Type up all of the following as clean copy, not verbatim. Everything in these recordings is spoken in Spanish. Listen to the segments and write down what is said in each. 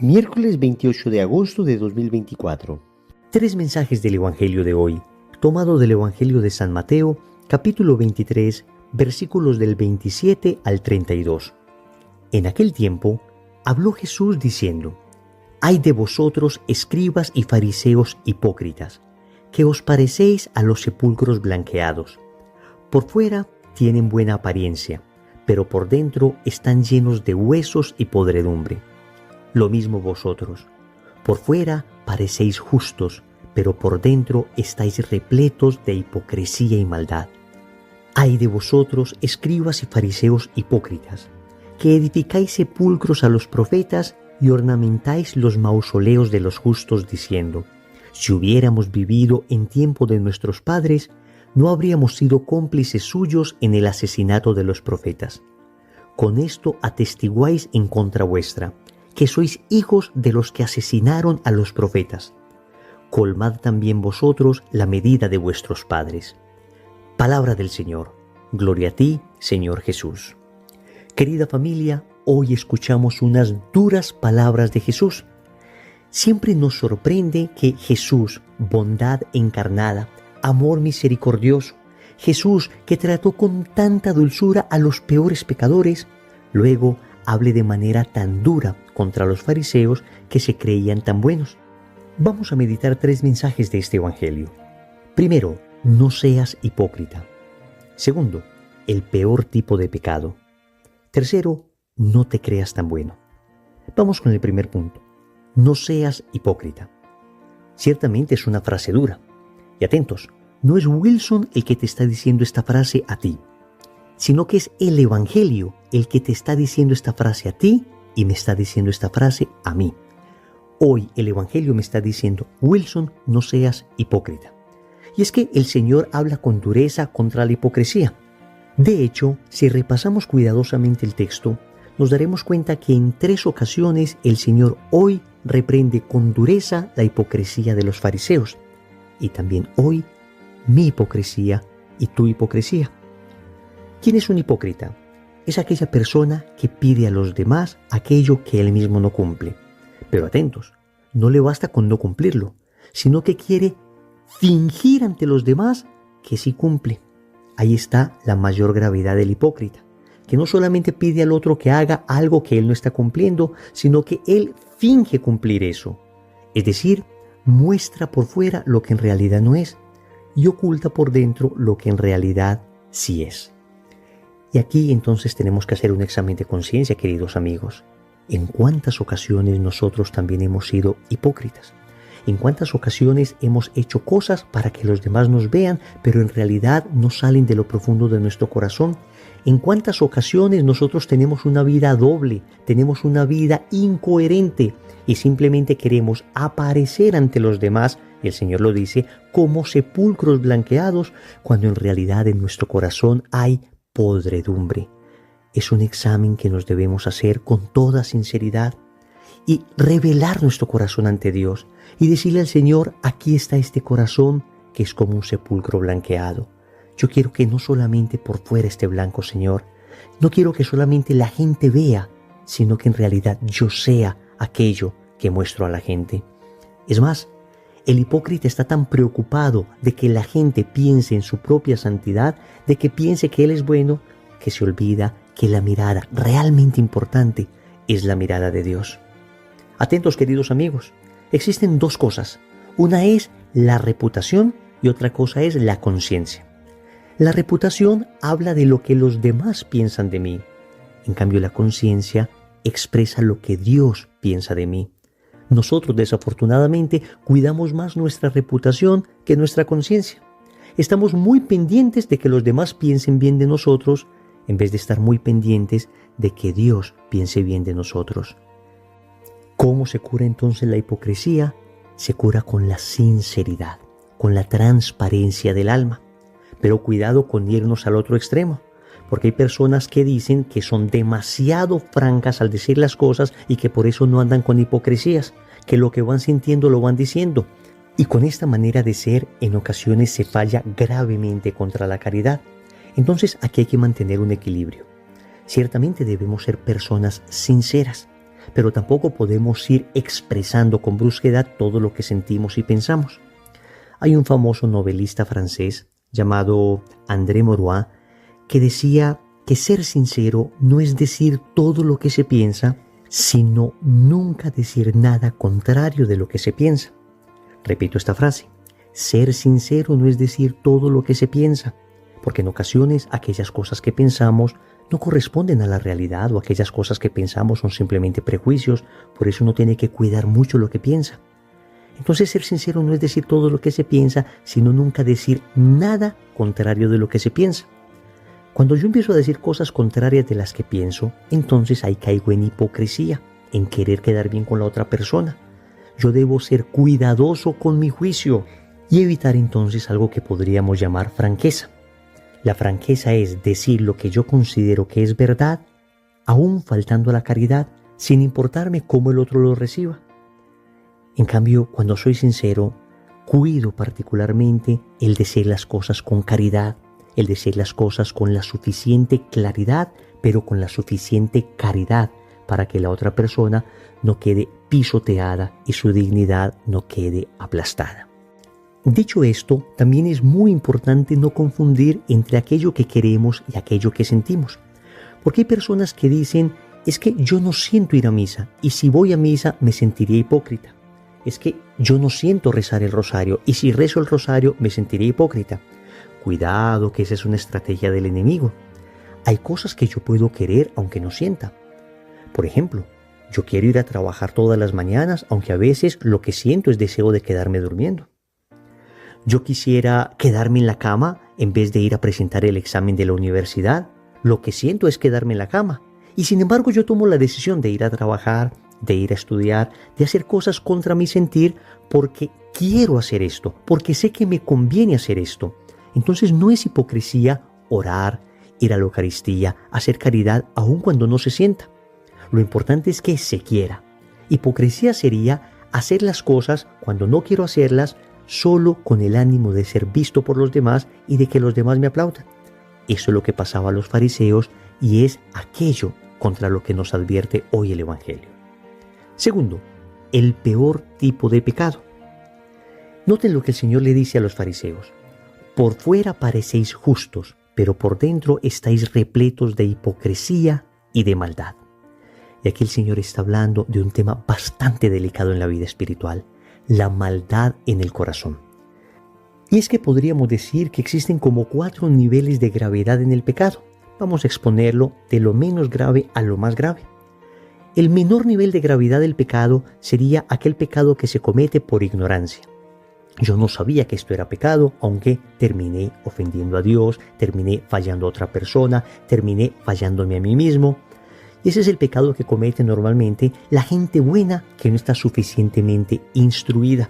Miércoles 28 de agosto de 2024. Tres mensajes del Evangelio de hoy, tomado del Evangelio de San Mateo, capítulo 23, versículos del 27 al 32. En aquel tiempo, habló Jesús diciendo: «Ay de vosotros, escribas y fariseos hipócritas, que os parecéis a los sepulcros blanqueados. Por fuera tienen buena apariencia, pero por dentro están llenos de huesos y podredumbre. Lo mismo vosotros. Por fuera parecéis justos, pero por dentro estáis repletos de hipocresía y maldad. Ay de vosotros, escribas y fariseos hipócritas, que edificáis sepulcros a los profetas y ornamentáis los mausoleos de los justos, diciendo: si hubiéramos vivido en tiempo de nuestros padres, no habríamos sido cómplices suyos en el asesinato de los profetas. Con esto atestiguáis en contra vuestra, que sois hijos de los que asesinaron a los profetas. Colmad también vosotros la medida de vuestros padres». Palabra del Señor. Gloria a ti, Señor Jesús. Querida familia, hoy escuchamos unas duras palabras de Jesús. Siempre nos sorprende que Jesús, bondad encarnada, amor misericordioso, Jesús que trató con tanta dulzura a los peores pecadores, luego hable de manera tan dura contra los fariseos que se creían tan buenos. Vamos a meditar tres mensajes de este Evangelio. Primero, no seas hipócrita. Segundo, el peor tipo de pecado. Tercero, no te creas tan bueno. Vamos con el primer punto. No seas hipócrita. Ciertamente es una frase dura. Y atentos, no es Wilson el que te está diciendo esta frase a ti, sino que es el Evangelio el que te está diciendo esta frase a ti y me está diciendo esta frase a mí. Hoy el Evangelio me está diciendo: Wilson, no seas hipócrita. Y es que el Señor habla con dureza contra la hipocresía. De hecho, si repasamos cuidadosamente el texto, nos daremos cuenta que en 3 ocasiones el Señor hoy reprende con dureza la hipocresía de los fariseos. Y también hoy mi hipocresía y tu hipocresía. ¿Quién es un hipócrita? Es aquella persona que pide a los demás aquello que él mismo no cumple. Pero atentos, no le basta con no cumplirlo, sino que quiere fingir ante los demás que sí cumple. Ahí está la mayor gravedad del hipócrita, que no solamente pide al otro que haga algo que él no está cumpliendo, sino que él finge cumplir eso. Es decir, muestra por fuera lo que en realidad no es y oculta por dentro lo que en realidad sí es. Y aquí entonces tenemos que hacer un examen de conciencia, queridos amigos. ¿En cuántas ocasiones nosotros también hemos sido hipócritas? ¿En cuántas ocasiones hemos hecho cosas para que los demás nos vean, pero en realidad no salen de lo profundo de nuestro corazón? ¿En cuántas ocasiones nosotros tenemos una vida doble, tenemos una vida incoherente y simplemente queremos aparecer ante los demás, y el Señor lo dice, como sepulcros blanqueados, cuando en realidad en nuestro corazón hay podredumbre? Es un examen que nos debemos hacer con toda sinceridad y revelar nuestro corazón ante Dios y decirle al Señor: aquí está este corazón que es como un sepulcro blanqueado. Yo quiero que no solamente por fuera esté blanco, Señor. No quiero que solamente la gente vea, sino que en realidad yo sea aquello que muestro a la gente. Es más, el hipócrita está tan preocupado de que la gente piense en su propia santidad, de que piense que él es bueno, que se olvida que la mirada realmente importante es la mirada de Dios. Atentos, queridos amigos, existen 2 cosas. Una es la reputación y otra cosa es la conciencia. La reputación habla de lo que los demás piensan de mí. En cambio, la conciencia expresa lo que Dios piensa de mí. Nosotros, desafortunadamente, cuidamos más nuestra reputación que nuestra conciencia. Estamos muy pendientes de que los demás piensen bien de nosotros, en vez de estar muy pendientes de que Dios piense bien de nosotros. ¿Cómo se cura entonces la hipocresía? Se cura con la sinceridad, con la transparencia del alma. Pero cuidado con irnos al otro extremo, porque hay personas que dicen que son demasiado francas al decir las cosas y que por eso no andan con hipocresías, que lo que van sintiendo lo van diciendo. Y con esta manera de ser, en ocasiones se falla gravemente contra la caridad. Entonces aquí hay que mantener un equilibrio. Ciertamente debemos ser personas sinceras, pero tampoco podemos ir expresando con brusquedad todo lo que sentimos y pensamos. Hay un famoso novelista francés llamado André Maurois que decía que ser sincero no es decir todo lo que se piensa, sino nunca decir nada contrario de lo que se piensa. Repito esta frase: ser sincero no es decir todo lo que se piensa, porque en ocasiones aquellas cosas que pensamos no corresponden a la realidad, o aquellas cosas que pensamos son simplemente prejuicios, por eso uno tiene que cuidar mucho lo que piensa. Entonces ser sincero no es decir todo lo que se piensa, sino nunca decir nada contrario de lo que se piensa. Cuando yo empiezo a decir cosas contrarias de las que pienso, entonces ahí caigo en hipocresía, en querer quedar bien con la otra persona. Yo debo ser cuidadoso con mi juicio y evitar entonces algo que podríamos llamar franqueza. La franqueza es decir lo que yo considero que es verdad, aún faltando a la caridad, sin importarme cómo el otro lo reciba. En cambio, cuando soy sincero, cuido particularmente el decir las cosas con caridad, el decir las cosas con la suficiente claridad, pero con la suficiente caridad, para que la otra persona no quede pisoteada y su dignidad no quede aplastada. Dicho esto, también es muy importante no confundir entre aquello que queremos y aquello que sentimos. Porque hay personas que dicen: es que yo no siento ir a misa, y si voy a misa me sentiría hipócrita. Es que yo no siento rezar el rosario, y si rezo el rosario me sentiría hipócrita. Cuidado, que esa es una estrategia del enemigo. Hay cosas que yo puedo querer aunque no sienta. Por ejemplo, yo quiero ir a trabajar todas las mañanas, aunque a veces lo que siento es deseo de quedarme durmiendo. Yo quisiera quedarme en la cama en vez de ir a presentar el examen de la universidad. Lo que siento es quedarme en la cama. Y sin embargo yo tomo la decisión de ir a trabajar, de ir a estudiar, de hacer cosas contra mi sentir porque quiero hacer esto, porque sé que me conviene hacer esto. Entonces no es hipocresía orar, ir a la Eucaristía, hacer caridad aun cuando no se sienta. Lo importante es que se quiera. Hipocresía sería hacer las cosas cuando no quiero hacerlas, solo con el ánimo de ser visto por los demás y de que los demás me aplaudan. Eso es lo que pasaba a los fariseos y es aquello contra lo que nos advierte hoy el Evangelio. Segundo, el peor tipo de pecado. Noten lo que el Señor le dice a los fariseos: por fuera parecéis justos, pero por dentro estáis repletos de hipocresía y de maldad. Y aquí el Señor está hablando de un tema bastante delicado en la vida espiritual: la maldad en el corazón. Y es que podríamos decir que existen como 4 niveles de gravedad en el pecado. Vamos a exponerlo de lo menos grave a lo más grave. El menor nivel de gravedad del pecado sería aquel pecado que se comete por ignorancia. Yo no sabía que esto era pecado, aunque terminé ofendiendo a Dios, terminé fallando a otra persona, terminé fallándome a mí mismo. Y ese es el pecado que comete normalmente la gente buena que no está suficientemente instruida.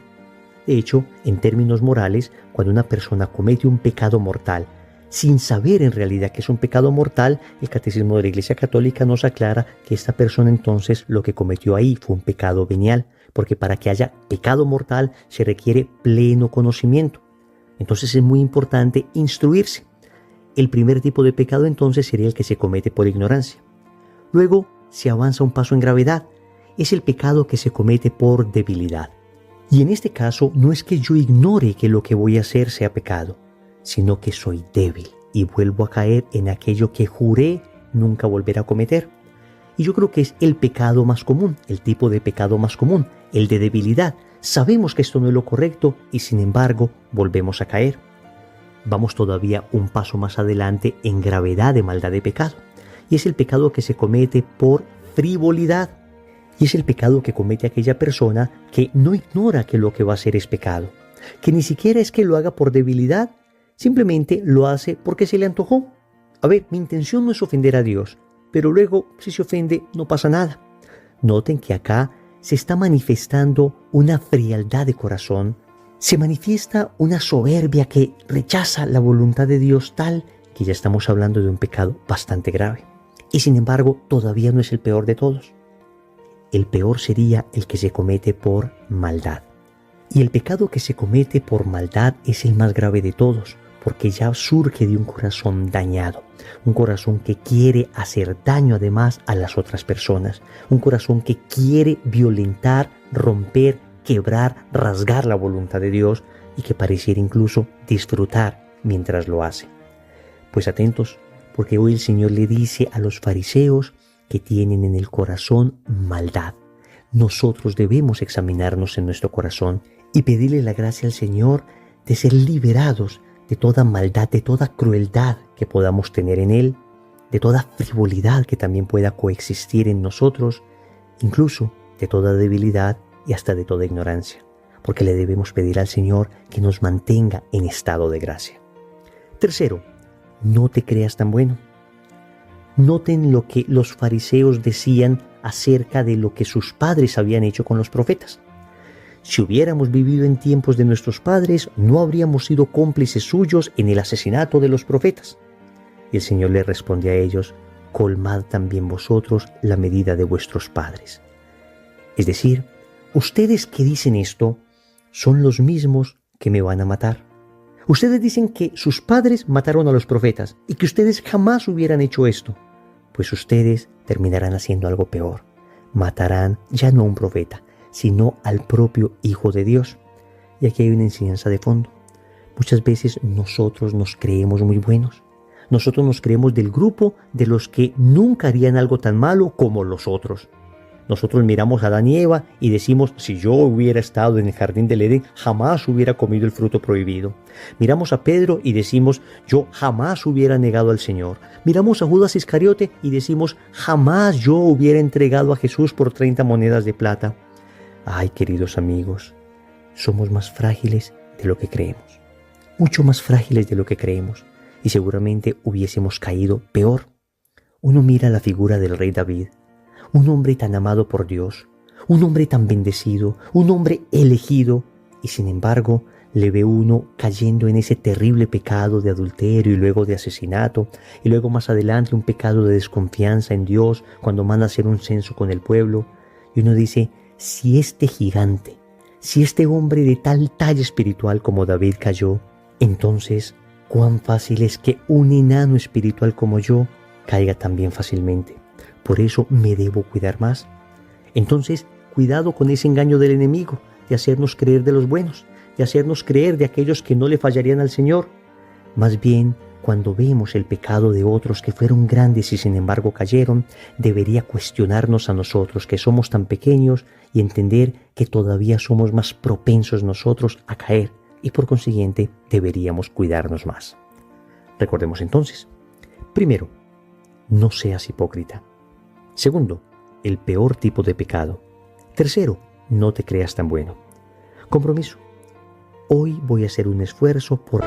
De hecho, en términos morales, cuando una persona comete un pecado mortal, sin saber en realidad que es un pecado mortal, el Catecismo de la Iglesia Católica nos aclara que esta persona entonces lo que cometió ahí fue un pecado venial, porque para que haya pecado mortal se requiere pleno conocimiento. Entonces es muy importante instruirse. El primer tipo de pecado entonces sería el que se comete por ignorancia. Luego se avanza un paso en gravedad. Es el pecado que se comete por debilidad. Y en este caso no es que yo ignore que lo que voy a hacer sea pecado, sino que soy débil y vuelvo a caer en aquello que juré nunca volver a cometer. Y yo creo que es el pecado más común, el tipo de pecado más común, el de debilidad. Sabemos que esto no es lo correcto y sin embargo volvemos a caer. Vamos todavía un paso más adelante en gravedad de maldad de pecado. Y es el pecado que se comete por frivolidad. Y es el pecado que comete aquella persona que no ignora que lo que va a hacer es pecado. Que ni siquiera es que lo haga por debilidad, simplemente lo hace porque se le antojó. A ver, mi intención no es ofender a Dios, pero luego si se ofende no pasa nada. Noten que acá se está manifestando una frialdad de corazón. Se manifiesta una soberbia que rechaza la voluntad de Dios tal que ya estamos hablando de un pecado bastante grave. Y sin embargo, todavía no es el peor de todos. El peor sería el que se comete por maldad. Y el pecado que se comete por maldad es el más grave de todos, porque ya surge de un corazón dañado. un corazón que quiere hacer daño además a las otras personas, un corazón que quiere violentar, romper, quebrar, rasgar la voluntad de Dios y que pareciera incluso disfrutar mientras lo hace. Pues atentos, porque hoy el Señor le dice a los fariseos que tienen en el corazón maldad. Nosotros debemos examinarnos en nuestro corazón y pedirle la gracia al Señor de ser liberados de toda maldad, de toda crueldad que podamos tener en Él, de toda frivolidad que también pueda coexistir en nosotros, incluso de toda debilidad y hasta de toda ignorancia, porque le debemos pedir al Señor que nos mantenga en estado de gracia. Tercero, no te creas tan bueno. Noten lo que los fariseos decían acerca de lo que sus padres habían hecho con los profetas. Si hubiéramos vivido en tiempos de nuestros padres, no habríamos sido cómplices suyos en el asesinato de los profetas. Y el Señor le responde a ellos: colmad también vosotros la medida de vuestros padres. Es decir, ustedes que dicen esto son los mismos que me van a matar. Ustedes dicen que sus padres mataron a los profetas y que ustedes jamás hubieran hecho esto. Pues ustedes terminarán haciendo algo peor. Matarán ya no a un profeta, sino al propio Hijo de Dios. Y aquí hay una enseñanza de fondo. Muchas veces nosotros nos creemos muy buenos. Nosotros nos creemos del grupo de los que nunca harían algo tan malo como los otros. Nosotros miramos a Adán y Eva y decimos: si yo hubiera estado en el jardín del Edén, jamás hubiera comido el fruto prohibido. Miramos a Pedro y decimos: yo jamás hubiera negado al Señor. Miramos a Judas Iscariote y decimos: jamás yo hubiera entregado a Jesús por 30 monedas de plata. Ay, queridos amigos, somos más frágiles de lo que creemos. Mucho más frágiles de lo que creemos. Y seguramente hubiésemos caído peor. Uno mira la figura del rey David. Un hombre tan amado por Dios, un hombre tan bendecido, un hombre elegido, y sin embargo le ve uno cayendo en ese terrible pecado de adulterio y luego de asesinato, y luego más adelante un pecado de desconfianza en Dios cuando manda hacer un censo con el pueblo, y uno dice: si este gigante, si este hombre de tal talla espiritual como David cayó, entonces cuán fácil es que un enano espiritual como yo caiga también fácilmente. Por eso me debo cuidar más. Entonces, cuidado con ese engaño del enemigo, de hacernos creer de los buenos, de hacernos creer de aquellos que no le fallarían al Señor. Más bien, cuando vemos el pecado de otros que fueron grandes y sin embargo cayeron, debería cuestionarnos a nosotros que somos tan pequeños y entender que todavía somos más propensos nosotros a caer y por consiguiente deberíamos cuidarnos más. Recordemos entonces: primero, no seas hipócrita. Segundo, el peor tipo de pecado. Tercero, no te creas tan bueno. Compromiso. Hoy voy a hacer un esfuerzo por...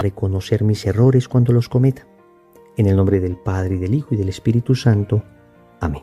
reconocer mis errores cuando los cometa. En el nombre del Padre, y del Hijo, y del Espíritu Santo. Amén.